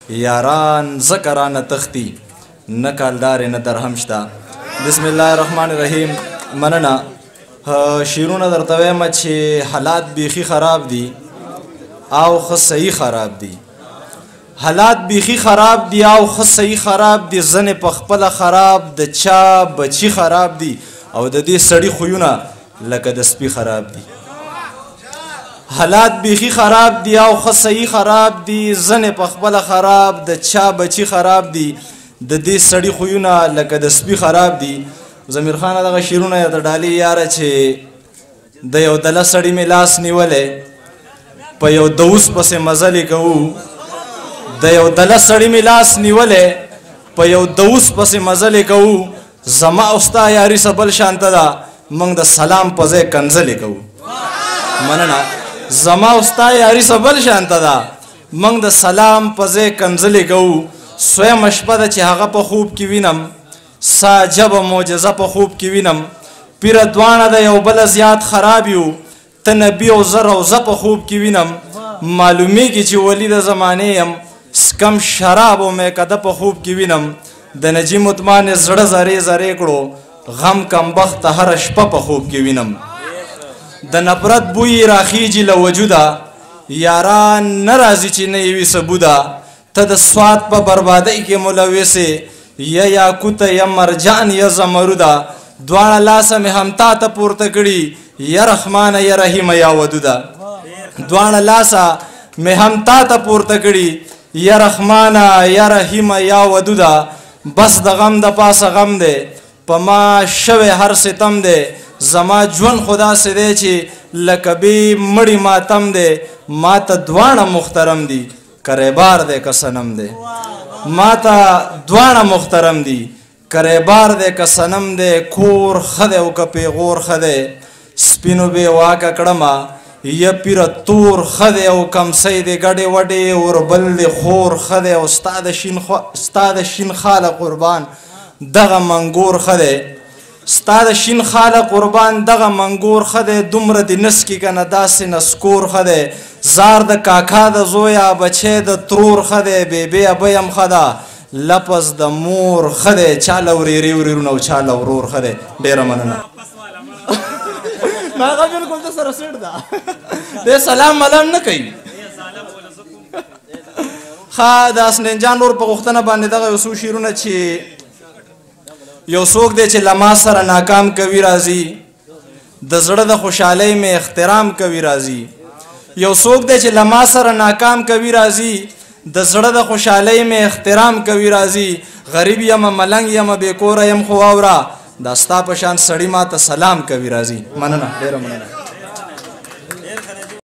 یاران ذکرانه تختی نه کالدار نه درهم شته. بسم الله الرحمن الرحیم. مننه. شیرونه درته وایم چې حالات بیخي خراب دي او ښه صحیح خراب دي. حالات بیخي خراب دي او ښه صحیح خراب دي. ځنې په خپله خراب، د چا بچي خراب دي او د دې سړي خویونه لکه د سپي خراب دي. حالات بیخي خراب دي او ښه صحیح خراب دي. ځنې په خپله خراب، د چا بچي خراب دي، د دې سړي خویونه لکه د سپي خراب دي. ضمیر خانه دغه شعرونه یا د ډالۍ یاره چې د یو دله سړي مې لاس نیولی په یو دوس پسې مزلې کوو. د یو دله سړي مې لاس نیولی په یو دوس پسې مزلې کوو. زما او ستا یاري څه بل شانته ده، موږ د سلام په ځای کنځلې کوو. مننه. زما او ستا یاري څه بل شانته ده، موږ د سلام په ځای کنځلې کوو. سویمه شپه ده چې هغه په خوب کې وینم، سا عجبه معجزه په خوب کې وینم. پیره دواړه د یو بله زیات خراب یو، ته نبي او زه روضه په خوب کې وینم. معلومیږي چې ولی د زمانې یم، سکم شراب او میکده په خوب کې وینم. د نجیم عثمان زړه زرې زرې کړو، غم کمبخته هره شپه په خوب کې وینم. د نفرت بوی راخیږي له وجوده، یاران نه راځي چې نه یې وي ثبوده. ته د سوات په بربادۍ کې ملوثې، یا یاقوته یا مرجان یا زمروده. دواړه لاسه مې هم تا ته پورته کړي، یا رحمانه یا رحیمه یا ودوده. دواړه لاسه مې هم تا ته پورته کړي، یا رحمانه یا رحیمه یا ودوده. بس د غم د پاسه غم دی، په ما شوی هر ستم دی. زما ژوند خدا سې دی چې لکه بې مړي ماتم دی. ما ته دواړه محترم دي، کریبار دی که صنم دی. ما ته دواړه محترم دي، کریبار دی که صنم دی. کور ښه دی او که پیغور ښه دی، سپینو بې واکه کړمه یا پیره تور ښه دی او کمسی دی. ګډې وډې وربل دی خور ښه دی او ستا د شین خاله قربان دغه منګور ښه دی. ستا د شین خاله قربان دغه منګور ښه دی. دومره دې نس کې که نه داسې نسکور ښه دی. زار د کاکا د زویه بچی د ترور ښه دی. بیبی ابی هم ښه ده، لپس د مور ښه دی. چا له ورېرې ورېرونه او چا له ورور ښه دی. ډېره مننه. هغه بلکل د سره سیټ ده، دی سلام ملام نه کوي. ښه د حسنین جان نور په غوښتنه باندې دغه یو څو شعرونه چې یو څوک دی چې له ما سره ناکام کوي راځي، د زړه د خوشحالۍ مې احترام کوي راځي. یو څوک دی چې له ما سره ناکام کوي راځي، د زړه د خوشحالۍ مې احترام کوي راځي. غریب یم ملنګ یم بې کوره یم خو واوره، دا ستا په شان سړي ما ته سلام کوي راځي. مننه، ډېره مننه.